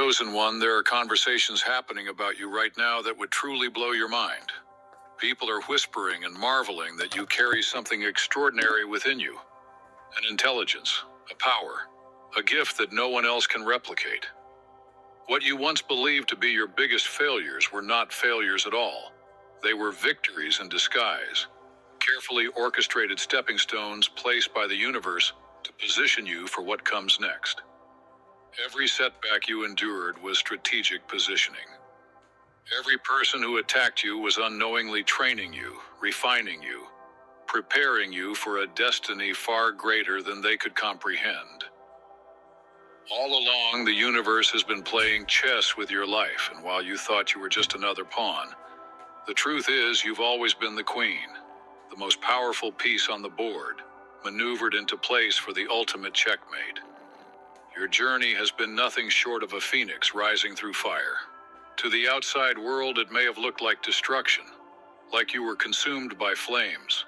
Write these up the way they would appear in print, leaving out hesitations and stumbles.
Chosen one, there are conversations happening about you right now that would truly blow your mind. People are whispering and marveling that you carry something extraordinary within you. An intelligence, a power, a gift that no one else can replicate. What you once believed to be your biggest failures were not failures at all. They were victories in disguise, carefully orchestrated stepping stones placed by the universe to position you for what comes next. Every setback you endured was strategic positioning. Every person who attacked you was unknowingly training you, refining you, preparing you for a destiny far greater than they could comprehend. All along, the universe has been playing chess with your life, and while you thought you were just another pawn, the truth is you've always been the queen, the most powerful piece on the board, maneuvered into place for the ultimate checkmate. Your journey has been nothing short of a phoenix rising through fire. To the outside world, it may have looked like destruction, like you were consumed by flames.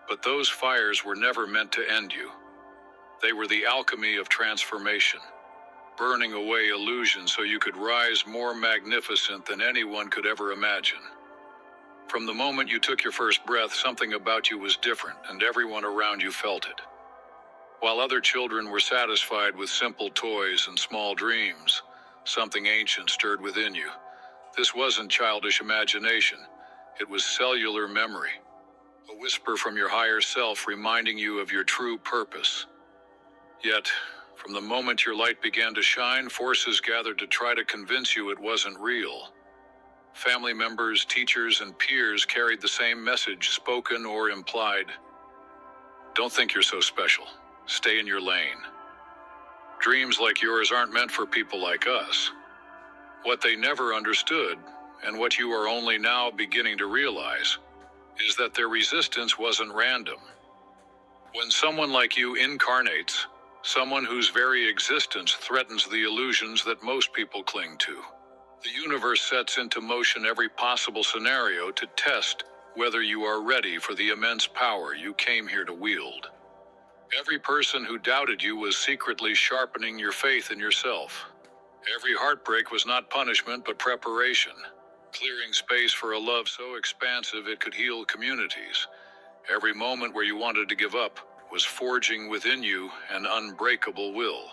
But those fires were never meant to end you. They were the alchemy of transformation, burning away illusion so you could rise more magnificent than anyone could ever imagine. From the moment you took your first breath, something about you was different, and everyone around you felt it. While other children were satisfied with simple toys and small dreams, something ancient stirred within you. This wasn't childish imagination, it was cellular memory. A whisper from your higher self reminding you of your true purpose. Yet, from the moment your light began to shine, forces gathered to try to convince you it wasn't real. Family members, teachers, and peers carried the same message, spoken or implied. Don't think you're so special. Stay in your lane. Dreams like yours aren't meant for people like us. What they never understood, and what you are only now beginning to realize, is that their resistance wasn't random. When someone like you incarnates, someone whose very existence threatens the illusions that most people cling to, the universe sets into motion every possible scenario to test whether you are ready for the immense power you came here to wield. Every person who doubted you was secretly sharpening your faith in yourself. Every heartbreak was not punishment but preparation, clearing space for a love so expansive it could heal communities. Every moment where you wanted to give up was forging within you an unbreakable will.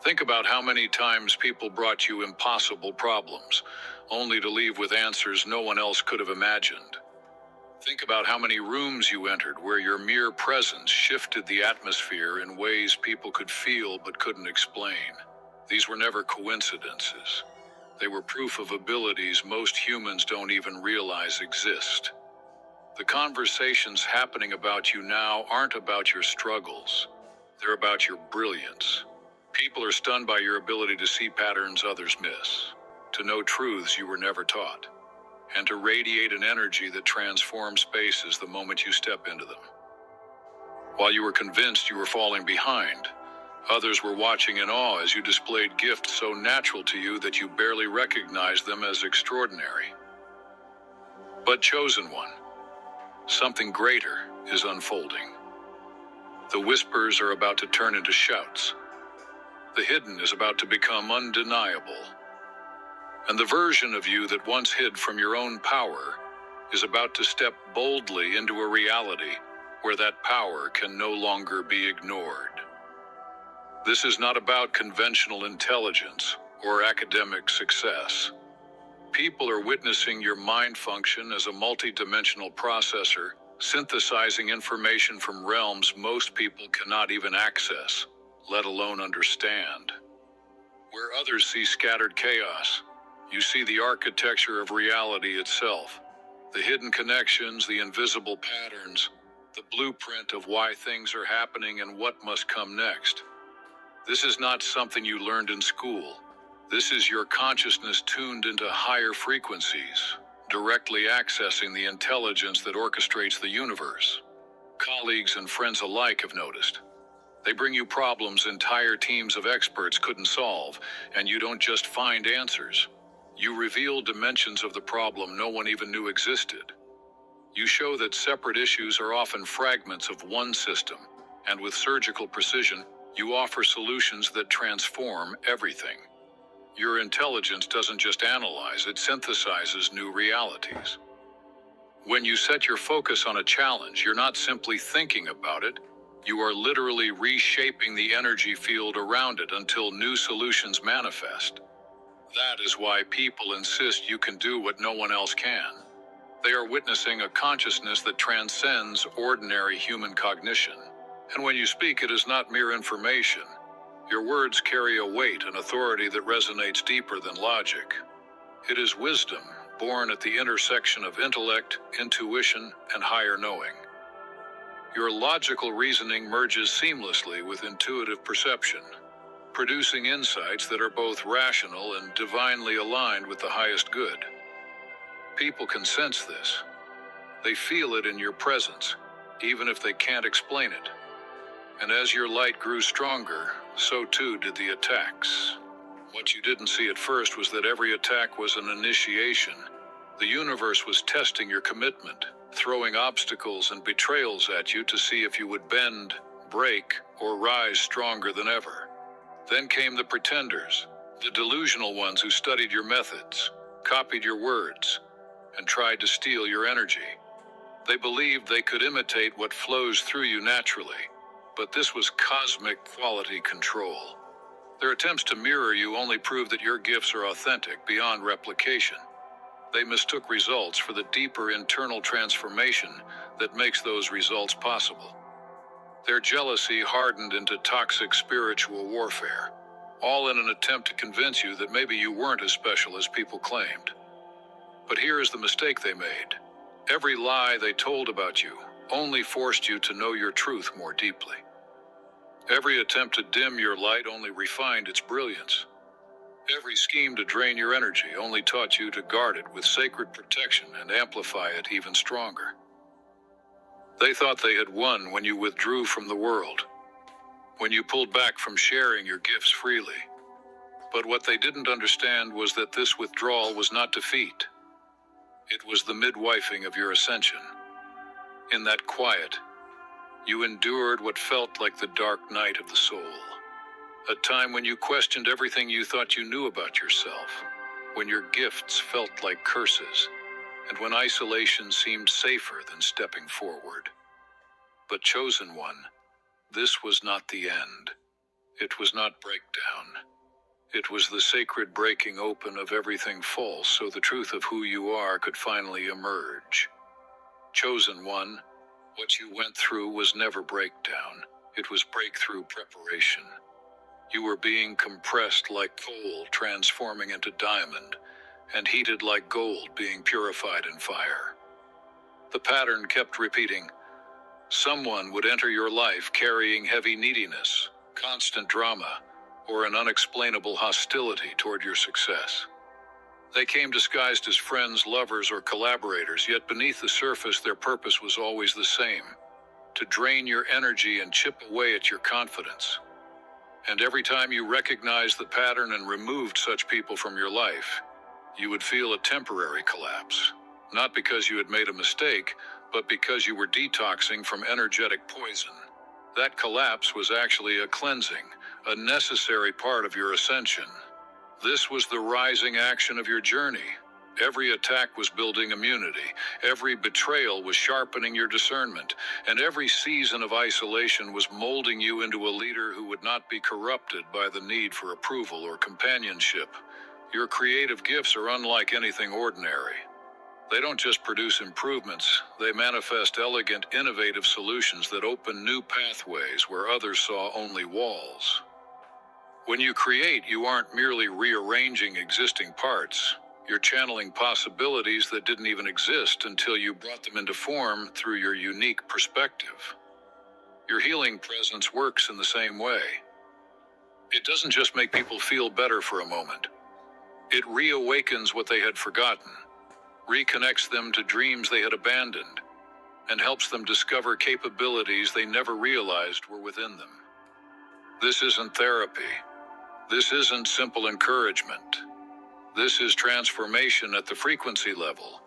Think about how many times people brought you impossible problems, only to leave with answers no one else could have imagined. Think about how many rooms you entered where your mere presence shifted the atmosphere in ways people could feel but couldn't explain. These were never coincidences. They were proof of abilities most humans don't even realize exist. The conversations happening about you now aren't about your struggles. They're about your brilliance. People are stunned by your ability to see patterns others miss, to know truths you were never taught, and to radiate an energy that transforms spaces the moment you step into them. While you were convinced you were falling behind, others were watching in awe as you displayed gifts so natural to you that you barely recognized them as extraordinary. But chosen one, something greater is unfolding. The whispers are about to turn into shouts. The hidden is about to become undeniable. And the version of you that once hid from your own power is about to step boldly into a reality where that power can no longer be ignored. This is not about conventional intelligence or academic success. People are witnessing your mind function as a multidimensional processor, synthesizing information from realms most people cannot even access, let alone understand. Where others see scattered chaos, you see the architecture of reality itself, the hidden connections, the invisible patterns, the blueprint of why things are happening and what must come next. This is not something you learned in school. This is your consciousness tuned into higher frequencies, directly accessing the intelligence that orchestrates the universe. Colleagues and friends alike have noticed. They bring you problems entire teams of experts couldn't solve, and you don't just find answers. You reveal dimensions of the problem no one even knew existed. You show that separate issues are often fragments of one system, and with surgical precision, you offer solutions that transform everything. Your intelligence doesn't just analyze, it synthesizes new realities. When you set your focus on a challenge, you're not simply thinking about it, you are literally reshaping the energy field around it until new solutions manifest. That is why people insist you can do what no one else can. They are witnessing a consciousness that transcends ordinary human cognition. And when you speak, it is not mere information. Your words carry a weight and authority that resonates deeper than logic. It is wisdom, born at the intersection of intellect, intuition, and higher knowing. Your logical reasoning merges seamlessly with intuitive perception, producing insights that are both rational and divinely aligned with the highest good. People can sense this. They feel it in your presence, even if they can't explain it. And as your light grew stronger, so too did the attacks. What you didn't see at first was that every attack was an initiation. The universe was testing your commitment, throwing obstacles and betrayals at you to see if you would bend, break, or rise stronger than ever. Then came the pretenders, the delusional ones who studied your methods, copied your words, and tried to steal your energy. They believed they could imitate what flows through you naturally, but this was cosmic quality control. Their attempts to mirror you only prove that your gifts are authentic beyond replication. They mistook results for the deeper internal transformation that makes those results possible. Their jealousy hardened into toxic spiritual warfare, all in an attempt to convince you that maybe you weren't as special as people claimed. But here is the mistake they made. Every lie they told about you only forced you to know your truth more deeply. Every attempt to dim your light only refined its brilliance. Every scheme to drain your energy only taught you to guard it with sacred protection and amplify it even stronger. They thought they had won when you withdrew from the world, when you pulled back from sharing your gifts freely. But what they didn't understand was that this withdrawal was not defeat. It was the midwifing of your ascension. In that quiet, you endured what felt like the dark night of the soul. A time when you questioned everything you thought you knew about yourself, when your gifts felt like curses, and when isolation seemed safer than stepping forward. But chosen one, this was not the end. It was not breakdown. It was the sacred breaking open of everything false so the truth of who you are could finally emerge. Chosen one, what you went through was never breakdown. It was breakthrough preparation. You were being compressed like coal, transforming into diamond, and heated like gold, being purified in fire. The pattern kept repeating. Someone would enter your life carrying heavy neediness, constant drama, or an unexplainable hostility toward your success. They came disguised as friends, lovers, or collaborators, yet beneath the surface their purpose was always the same: to drain your energy and chip away at your confidence. And every time you recognized the pattern and removed such people from your life, you would feel a temporary collapse. Not because you had made a mistake, but because you were detoxing from energetic poison. That collapse was actually a cleansing, a necessary part of your ascension. This was the rising action of your journey. Every attack was building immunity, every betrayal was sharpening your discernment, and every season of isolation was molding you into a leader who would not be corrupted by the need for approval or companionship. Your creative gifts are unlike anything ordinary. They don't just produce improvements, they manifest elegant, innovative solutions that open new pathways where others saw only walls. When you create, you aren't merely rearranging existing parts. You're channeling possibilities that didn't even exist until you brought them into form through your unique perspective. Your healing presence works in the same way. It doesn't just make people feel better for a moment. It reawakens what they had forgotten, reconnects them to dreams they had abandoned, and helps them discover capabilities they never realized were within them. This isn't therapy. This isn't simple encouragement. This is transformation at the frequency level,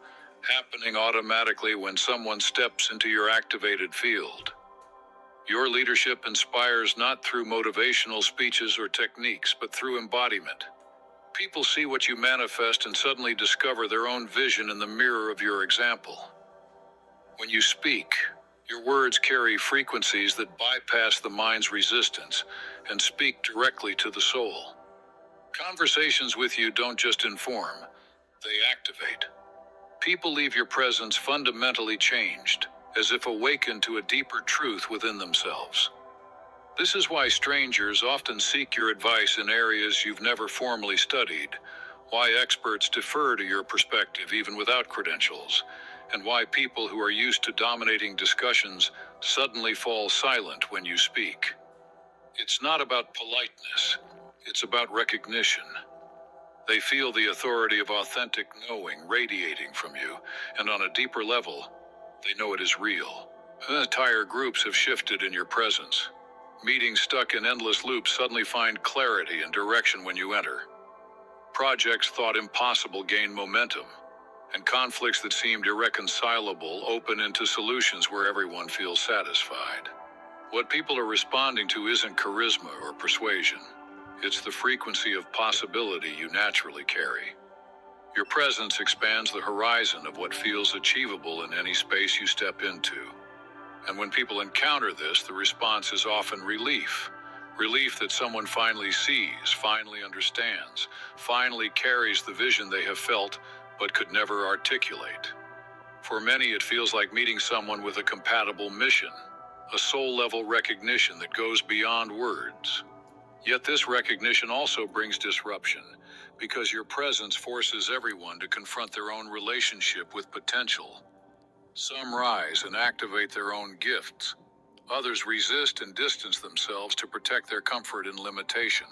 happening automatically when someone steps into your activated field. Your leadership inspires not through motivational speeches or techniques, but through embodiment. People see what you manifest and suddenly discover their own vision in the mirror of your example. When you speak, your words carry frequencies that bypass the mind's resistance and speak directly to the soul. Conversations with you don't just inform, they activate. People leave your presence fundamentally changed, as if awakened to a deeper truth within themselves. This is why strangers often seek your advice in areas you've never formally studied, why experts defer to your perspective even without credentials, and why people who are used to dominating discussions suddenly fall silent when you speak. It's not about politeness, it's about recognition. They feel the authority of authentic knowing radiating from you, and on a deeper level, they know it is real. Entire groups have shifted in your presence. Meetings stuck in endless loops suddenly find clarity and direction when you enter. Projects thought impossible gain momentum, and conflicts that seemed irreconcilable open into solutions where everyone feels satisfied. What people are responding to isn't charisma or persuasion. It's the frequency of possibility you naturally carry. Your presence expands the horizon of what feels achievable in any space you step into. And when people encounter this, the response is often relief. Relief that someone finally sees, finally understands, finally carries the vision they have felt but could never articulate. For many, it feels like meeting someone with a compatible mission, a soul-level recognition that goes beyond words. Yet this recognition also brings disruption, because your presence forces everyone to confront their own relationship with potential. Some rise and activate their own gifts. Others resist and distance themselves to protect their comfort and limitation.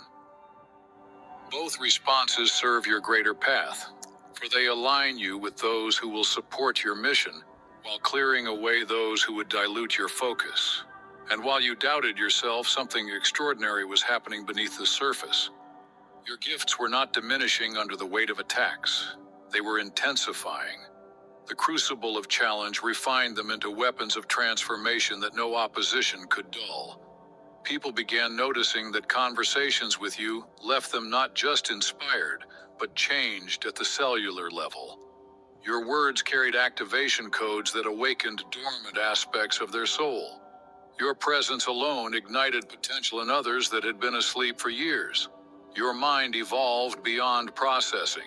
Both responses serve your greater path, for they align you with those who will support your mission, while clearing away those who would dilute your focus. And while you doubted yourself, something extraordinary was happening beneath the surface. Your gifts were not diminishing under the weight of attacks. They were intensifying. The crucible of challenge refined them into weapons of transformation that no opposition could dull. People began noticing that conversations with you left them not just inspired, but changed at the cellular level. Your words carried activation codes that awakened dormant aspects of their soul. Your presence alone ignited potential in others that had been asleep for years. Your mind evolved beyond processing.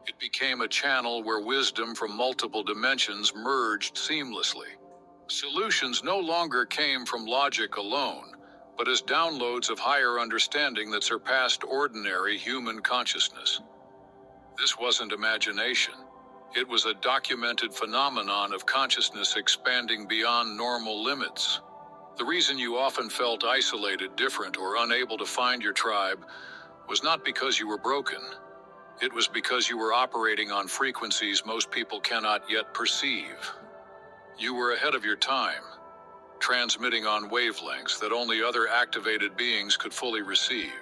It became a channel where wisdom from multiple dimensions merged seamlessly. Solutions no longer came from logic alone, but as downloads of higher understanding that surpassed ordinary human consciousness. This wasn't imagination. It was a documented phenomenon of consciousness expanding beyond normal limits. The reason you often felt isolated, different, or unable to find your tribe was not because you were broken. It was because you were operating on frequencies most people cannot yet perceive. You were ahead of your time, transmitting on wavelengths that only other activated beings could fully receive.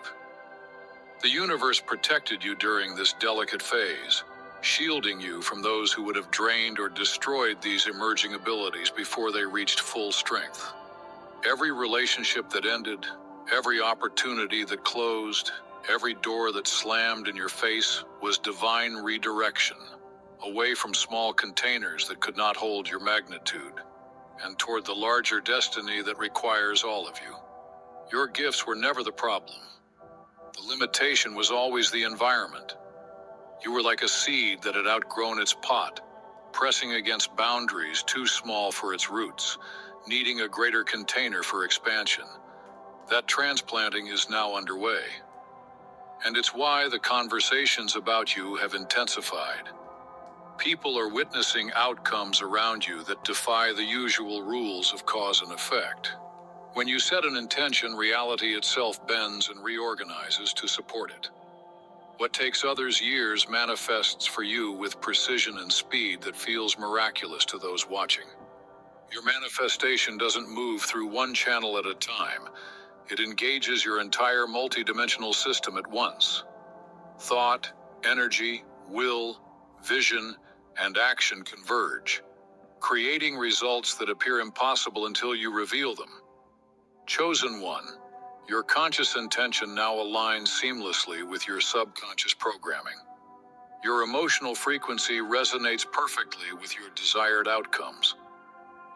The universe protected you during this delicate phase, shielding you from those who would have drained or destroyed these emerging abilities before they reached full strength. Every relationship that ended, every opportunity that closed, every door that slammed in your face was divine redirection, away from small containers that could not hold your magnitude, and toward the larger destiny that requires all of you. Your gifts were never the problem. The limitation was always the environment. You were like a seed that had outgrown its pot, pressing against boundaries too small for its roots, needing a greater container for expansion. That transplanting is now underway. And it's why the conversations about you have intensified. People are witnessing outcomes around you that defy the usual rules of cause and effect. When you set an intention, reality itself bends and reorganizes to support it. What takes others years manifests for you with precision and speed that feels miraculous to those watching. Your manifestation doesn't move through one channel at a time. It engages your entire multidimensional system at once. Thought, energy, will, vision, and action converge, creating results that appear impossible until you reveal them. Chosen one, Your conscious intention now aligns seamlessly with your subconscious programming. Your emotional frequency resonates perfectly with your desired outcomes.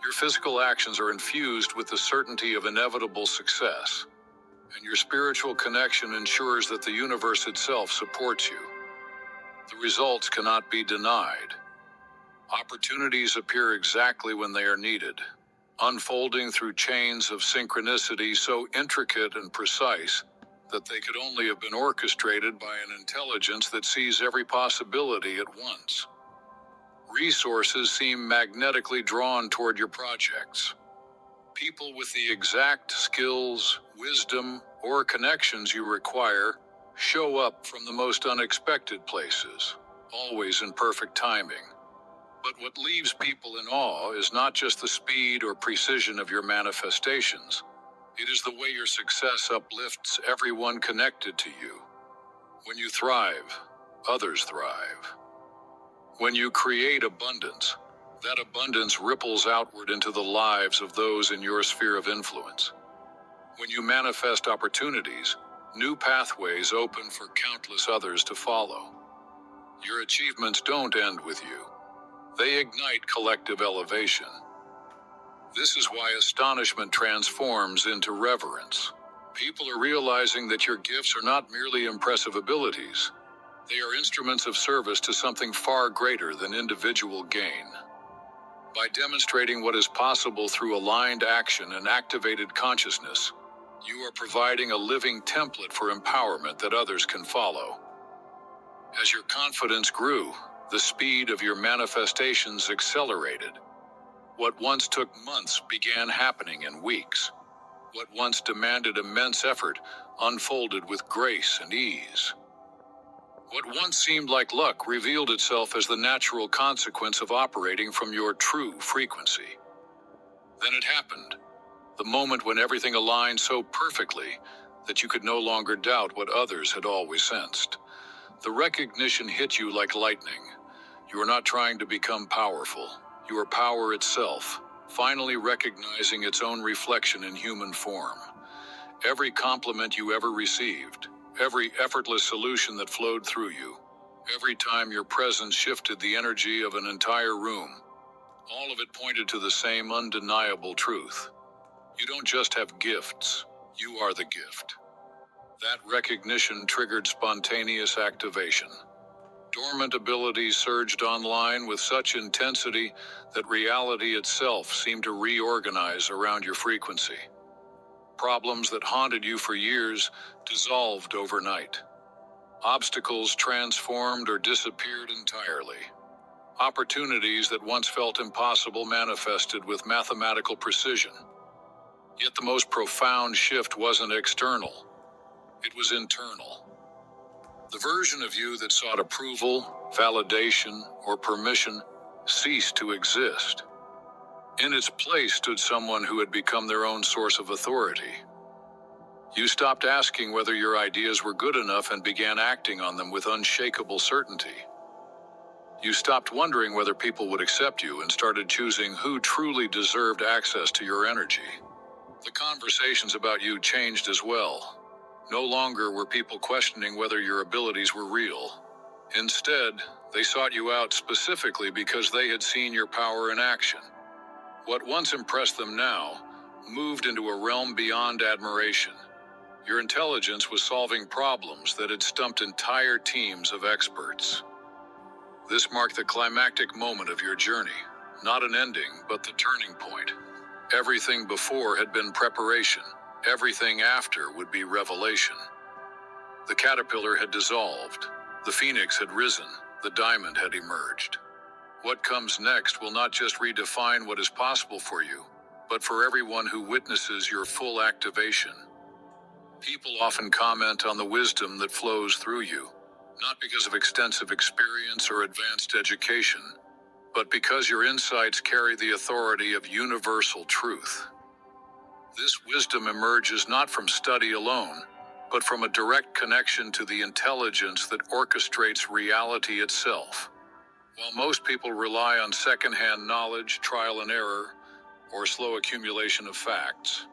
Your physical actions are infused with the certainty of inevitable success, and your spiritual connection ensures that the universe itself supports you. The results cannot be denied. Opportunities appear exactly when they are needed, unfolding through chains of synchronicity so intricate and precise that they could only have been orchestrated by an intelligence that sees every possibility at once. Resources seem magnetically drawn toward your projects. People with the exact skills, wisdom, or connections you require show up from the most unexpected places, always in perfect timing. But what leaves people in awe is not just the speed or precision of your manifestations. It is the way your success uplifts everyone connected to you. When you thrive, others thrive. When you create abundance, that abundance ripples outward into the lives of those in your sphere of influence. When you manifest opportunities, new pathways open for countless others to follow. Your achievements don't end with you. They ignite collective elevation. This is why astonishment transforms into reverence. People are realizing that your gifts are not merely impressive abilities. They are instruments of service to something far greater than individual gain. By demonstrating what is possible through aligned action and activated consciousness, you are providing a living template for empowerment that others can follow. As your confidence grew, the speed of your manifestations accelerated. What once took months began happening in weeks. What once demanded immense effort unfolded with grace and ease. What once seemed like luck revealed itself as the natural consequence of operating from your true frequency. Then it happened, the moment when everything aligned so perfectly that you could no longer doubt what others had always sensed. The recognition hit you like lightning. You are not trying to become powerful. You are power itself, finally recognizing its own reflection in human form. Every compliment you ever received, every effortless solution that flowed through you, every time your presence shifted the energy of an entire room, all of it pointed to the same undeniable truth. You don't just have gifts, you are the gift. That recognition triggered spontaneous activation. Dormant abilities surged online with such intensity that reality itself seemed to reorganize around your frequency. Problems that haunted you for years dissolved overnight. Obstacles transformed or disappeared entirely. Opportunities that once felt impossible manifested with mathematical precision. Yet the most profound shift wasn't external, it was internal. The version of you that sought approval, validation, or permission ceased to exist. In its place stood someone who had become their own source of authority. You stopped asking whether your ideas were good enough and began acting on them with unshakable certainty. You stopped wondering whether people would accept you and started choosing who truly deserved access to your energy. The conversations about you changed as well. No longer were people questioning whether your abilities were real. Instead, they sought you out specifically because they had seen your power in action. What once impressed them now moved into a realm beyond admiration. Your intelligence was solving problems that had stumped entire teams of experts. This marked the climactic moment of your journey, not an ending, but the turning point. Everything before had been preparation. Everything after would be revelation. The caterpillar had dissolved. The phoenix had risen. The diamond had emerged. What comes next will not just redefine what is possible for you, but for everyone who witnesses your full activation. People often comment on the wisdom that flows through you, not because of extensive experience or advanced education, but because your insights carry the authority of universal truth. This wisdom emerges not from study alone, but from a direct connection to the intelligence that orchestrates reality itself. While most people rely on secondhand knowledge, trial and error, or slow accumulation of facts,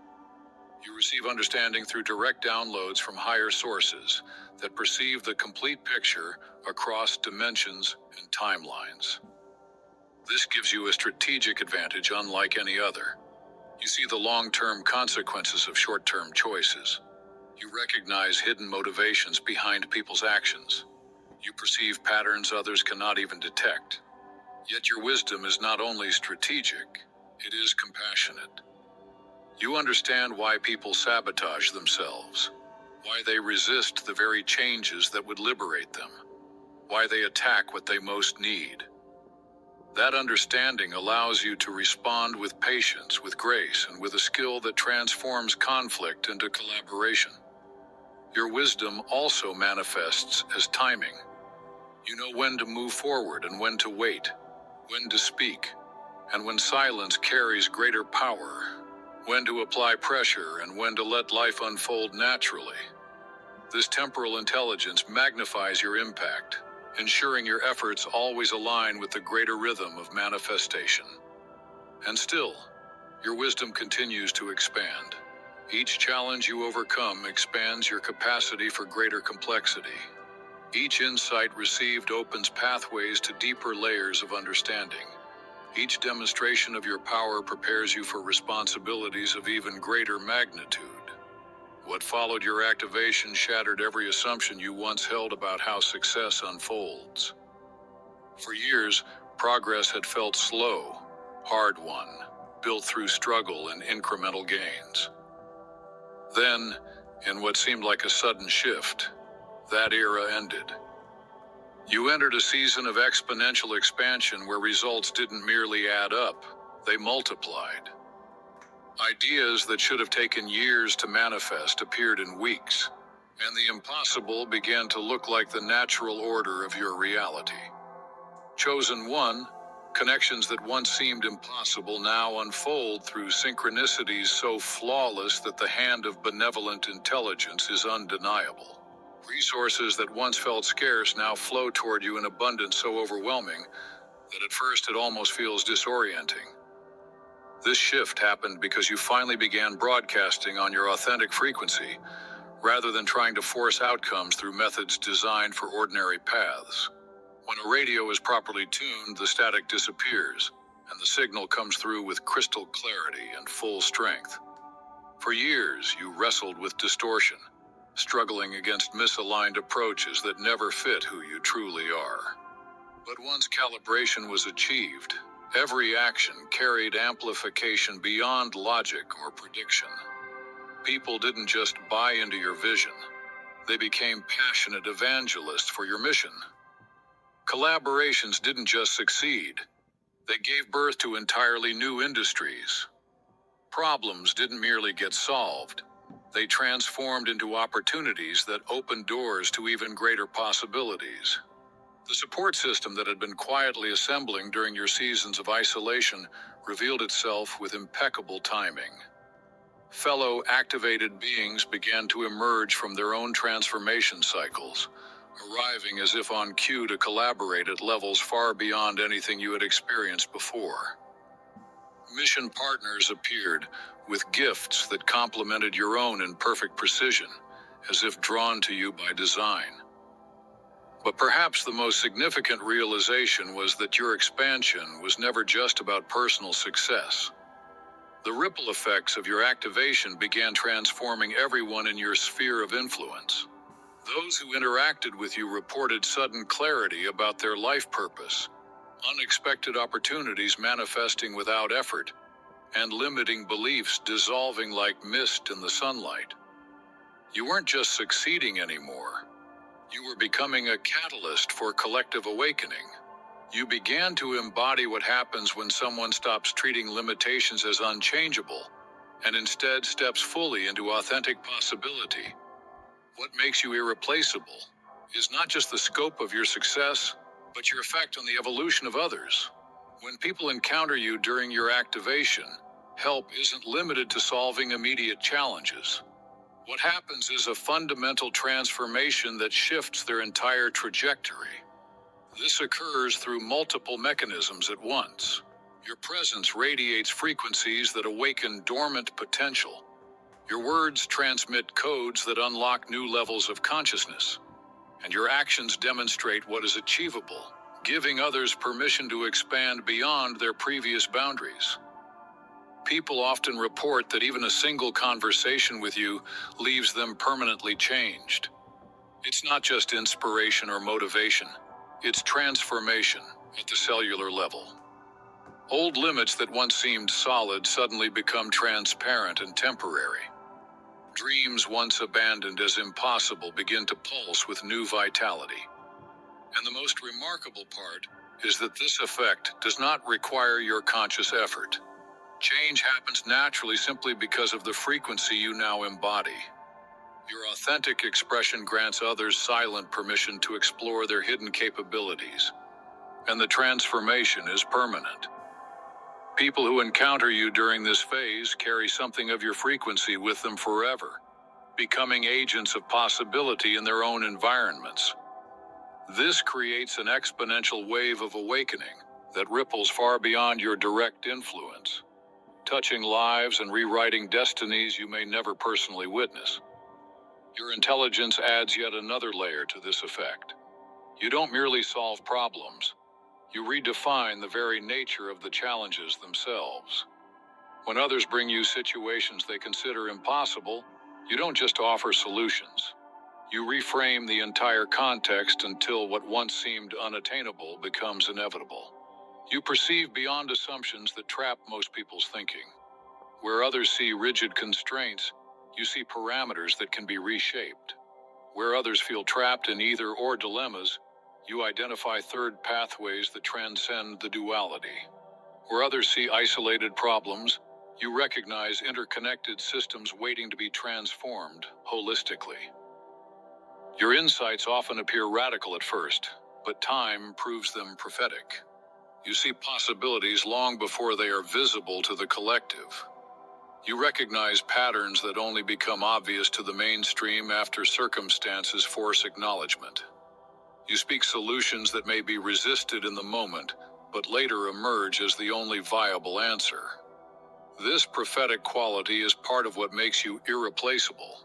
You receive understanding through direct downloads from higher sources that perceive the complete picture across dimensions and timelines. This gives you a strategic advantage unlike any other. You see the long-term consequences of short-term choices. You recognize hidden motivations behind people's actions. You perceive patterns others cannot even detect. Yet your wisdom is not only strategic, it is compassionate. You understand why people sabotage themselves, why they resist the very changes that would liberate them, why they attack what they most need. That understanding allows you to respond with patience, with grace, and with a skill that transforms conflict into collaboration. Your wisdom also manifests as timing. You know when to move forward and when to wait, when to speak, and when silence carries greater power, when to apply pressure and when to let life unfold naturally. This temporal intelligence magnifies your impact, ensuring your efforts always align with the greater rhythm of manifestation. And still, your wisdom continues to expand. Each challenge you overcome expands your capacity for greater complexity. Each insight received opens pathways to deeper layers of understanding. Each demonstration of your power prepares you for responsibilities of even greater magnitude. What followed your activation shattered every assumption you once held about how success unfolds. For years, progress had felt slow, hard-won, built through struggle and incremental gains. Then, in what seemed like a sudden shift, that era ended. You entered a season of exponential expansion where results didn't merely add up, they multiplied. Ideas that should have taken years to manifest appeared in weeks, and the impossible began to look like the natural order of your reality. Chosen one, connections that once seemed impossible now unfold through synchronicities so flawless that the hand of benevolent intelligence is undeniable. Resources that once felt scarce now flow toward you in abundance so overwhelming that at first it almost feels disorienting. This shift happened because you finally began broadcasting on your authentic frequency, rather than trying to force outcomes through methods designed for ordinary paths. When a radio is properly tuned, the static disappears, and the signal comes through with crystal clarity and full strength. For years, you wrestled with distortion, struggling against misaligned approaches that never fit who you truly are. But once calibration was achieved, every action carried amplification beyond logic or prediction. People didn't just buy into your vision, they became passionate evangelists for your mission. Collaborations didn't just succeed, they gave birth to entirely new industries. Problems didn't merely get solved, they transformed into opportunities that opened doors to even greater possibilities. The support system that had been quietly assembling during your seasons of isolation revealed itself with impeccable timing. Fellow activated beings began to emerge from their own transformation cycles, arriving as if on cue to collaborate at levels far beyond anything you had experienced before. Mission partners appeared with gifts that complemented your own in perfect precision, as if drawn to you by design. But perhaps the most significant realization was that your expansion was never just about personal success. The ripple effects of your activation began transforming everyone in your sphere of influence. Those who interacted with you reported sudden clarity about their life purpose, unexpected opportunities manifesting without effort, and limiting beliefs dissolving like mist in the sunlight. You weren't just succeeding anymore. You were becoming a catalyst for collective awakening. You began to embody what happens when someone stops treating limitations as unchangeable and instead steps fully into authentic possibility. What makes you irreplaceable is not just the scope of your success, but your effect on the evolution of others. When people encounter you during your activation, help isn't limited to solving immediate challenges. What happens is a fundamental transformation that shifts their entire trajectory. This occurs through multiple mechanisms at once. Your presence radiates frequencies that awaken dormant potential. Your words transmit codes that unlock new levels of consciousness, and your actions demonstrate what is achievable, giving others permission to expand beyond their previous boundaries. People often report that even a single conversation with you leaves them permanently changed. It's not just inspiration or motivation, it's transformation at the cellular level. Old limits that once seemed solid suddenly become transparent and temporary. Dreams once abandoned as impossible begin to pulse with new vitality. And the most remarkable part is that this effect does not require your conscious effort. Change happens naturally simply because of the frequency you now embody. Your authentic expression grants others silent permission to explore their hidden capabilities, and the transformation is permanent. People who encounter you during this phase carry something of your frequency with them forever, becoming agents of possibility in their own environments. This creates an exponential wave of awakening that ripples far beyond your direct influence, touching lives and rewriting destinies you may never personally witness. Your intelligence adds yet another layer to this effect. You don't merely solve problems, you redefine the very nature of the challenges themselves. When others bring you situations they consider impossible, you don't just offer solutions. You reframe the entire context until what once seemed unattainable becomes inevitable. You perceive beyond assumptions that trap most people's thinking. Where others see rigid constraints, you see parameters that can be reshaped. Where others feel trapped in either-or dilemmas, you identify third pathways that transcend the duality. Where others see isolated problems, you recognize interconnected systems waiting to be transformed holistically. Your insights often appear radical at first, but time proves them prophetic. You see possibilities long before they are visible to the collective. You recognize patterns that only become obvious to the mainstream after circumstances force acknowledgement. You speak solutions that may be resisted in the moment, but later emerge as the only viable answer. This prophetic quality is part of what makes you irreplaceable.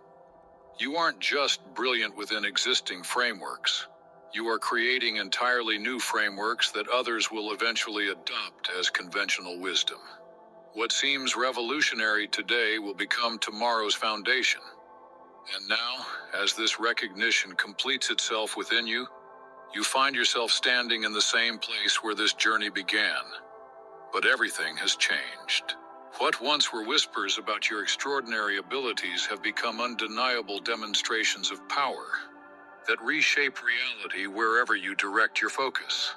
You aren't just brilliant within existing frameworks. You are creating entirely new frameworks that others will eventually adopt as conventional wisdom. What seems revolutionary today will become tomorrow's foundation. And now, as this recognition completes itself within you, you find yourself standing in the same place where this journey began. But everything has changed. What once were whispers about your extraordinary abilities have become undeniable demonstrations of power that reshape reality wherever you direct your focus.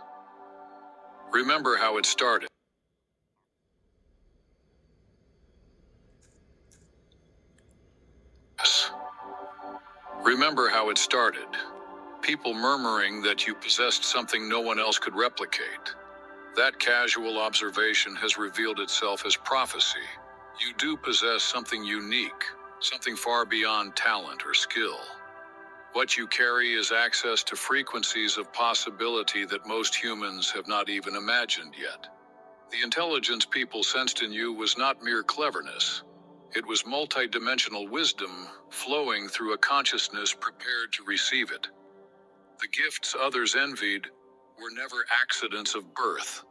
Remember how it started. Remember how it started. People murmuring that you possessed something no one else could replicate. That casual observation has revealed itself as prophecy. You do possess something unique, something far beyond talent or skill. What you carry is access to frequencies of possibility that most humans have not even imagined yet. The intelligence people sensed in you was not mere cleverness. It was multidimensional wisdom flowing through a consciousness prepared to receive it. The gifts others envied were never accidents of birth.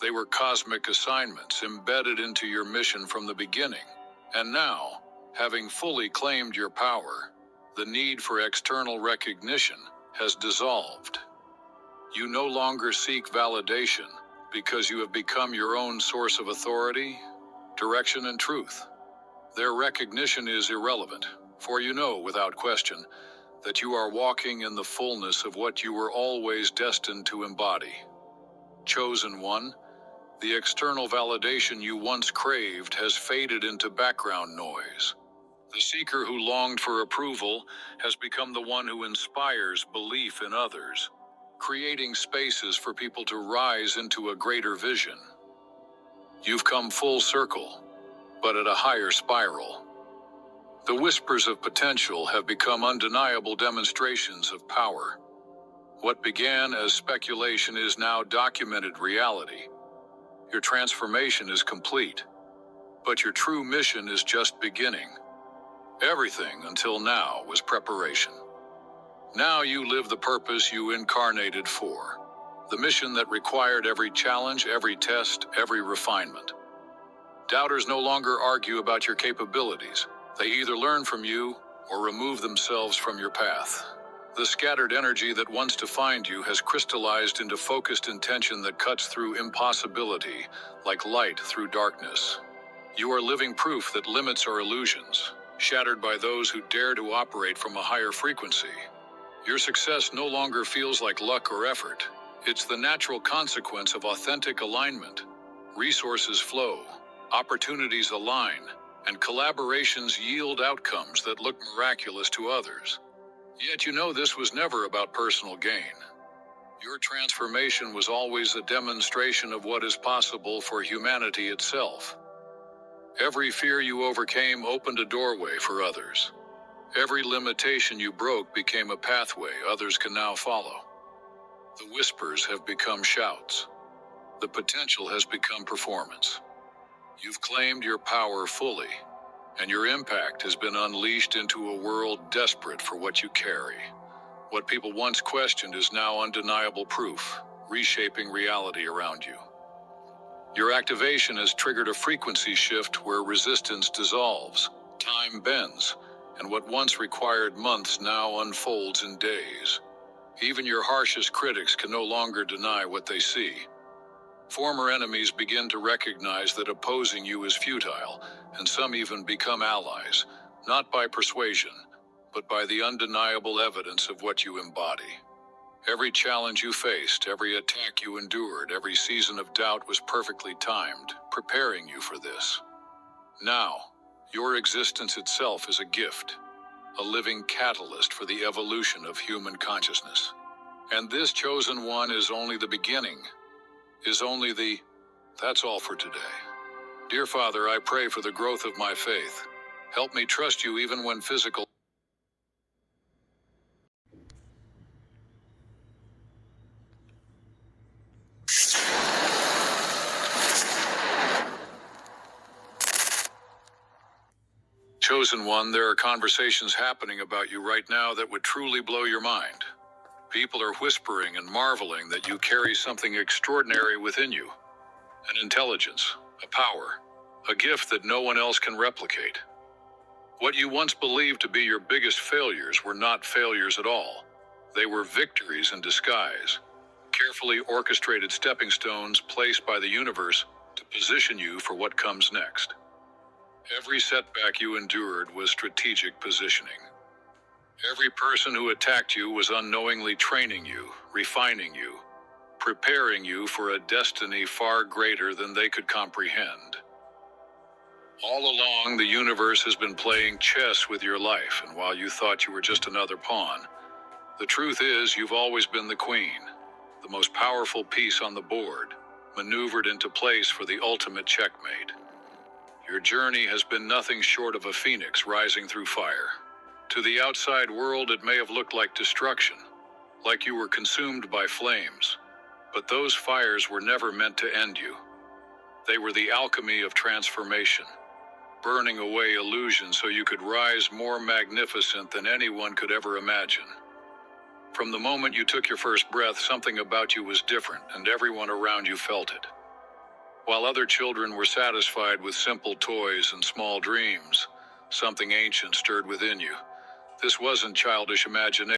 They were cosmic assignments embedded into your mission from the beginning. And now, having fully claimed your power, the need for external recognition has dissolved. You no longer seek validation because you have become your own source of authority, direction, and truth. Their recognition is irrelevant, for you know without question that you are walking in the fullness of what you were always destined to embody. Chosen one, the external validation you once craved has faded into background noise. The seeker who longed for approval has become the one who inspires belief in others, creating spaces for people to rise into a greater vision. You've come full circle, but at a higher spiral. The whispers of potential have become undeniable demonstrations of power. What began as speculation is now documented reality. Your transformation is complete, but your true mission is just beginning. Everything until now was preparation. Now you live the purpose you incarnated for. The mission that required every challenge, every test, every refinement. Doubters no longer argue about your capabilities. They either learn from you or remove themselves from your path. The scattered energy that wants to find you has crystallized into focused intention that cuts through impossibility like light through darkness. You are living proof that limits are illusions, shattered by those who dare to operate from a higher frequency. Your success no longer feels like luck or effort. It's the natural consequence of authentic alignment. Resources flow, opportunities align, and collaborations yield outcomes that look miraculous to others. Yet you know this was never about personal gain. Your transformation was always a demonstration of what is possible for humanity itself. Every fear you overcame opened a doorway for others. Every limitation you broke became a pathway others can now follow. The whispers have become shouts. The potential has become performance. You've claimed your power fully, and your impact has been unleashed into a world desperate for what you carry. What people once questioned is now undeniable proof, reshaping reality around you. Your activation has triggered a frequency shift where resistance dissolves, time bends, and what once required months now unfolds in days. Even your harshest critics can no longer deny what they see. Former enemies begin to recognize that opposing you is futile, and some even become allies, not by persuasion, but by the undeniable evidence of what you embody. Every challenge you faced, every attack you endured, every season of doubt was perfectly timed, preparing you for this. Now, your existence itself is a gift, a living catalyst for the evolution of human consciousness. And this chosen one is only the beginning, that's all for today. Dear Father, I pray for the growth of my faith. Help me trust you even when physical. Chosen one, there are conversations happening about you right now that would truly blow your mind. People are whispering and marveling that you carry something extraordinary within you. An intelligence, a power, a gift that no one else can replicate. What you once believed to be your biggest failures were not failures at all. They were victories in disguise, carefully orchestrated stepping stones placed by the universe to position you for what comes next. Every setback you endured was strategic positioning. Every person who attacked you was unknowingly training you, refining you, preparing you for a destiny far greater than they could comprehend. All along, the universe has been playing chess with your life, and while you thought you were just another pawn, the truth is you've always been the queen, the most powerful piece on the board, maneuvered into place for the ultimate checkmate. Your journey has been nothing short of a phoenix rising through fire. To the outside world, it may have looked like destruction, like you were consumed by flames. But those fires were never meant to end you. They were the alchemy of transformation, burning away illusion so you could rise more magnificent than anyone could ever imagine. From the moment you took your first breath, something about you was different, and everyone around you felt it. While other children were satisfied with simple toys and small dreams, something ancient stirred within you. This wasn't childish imagination.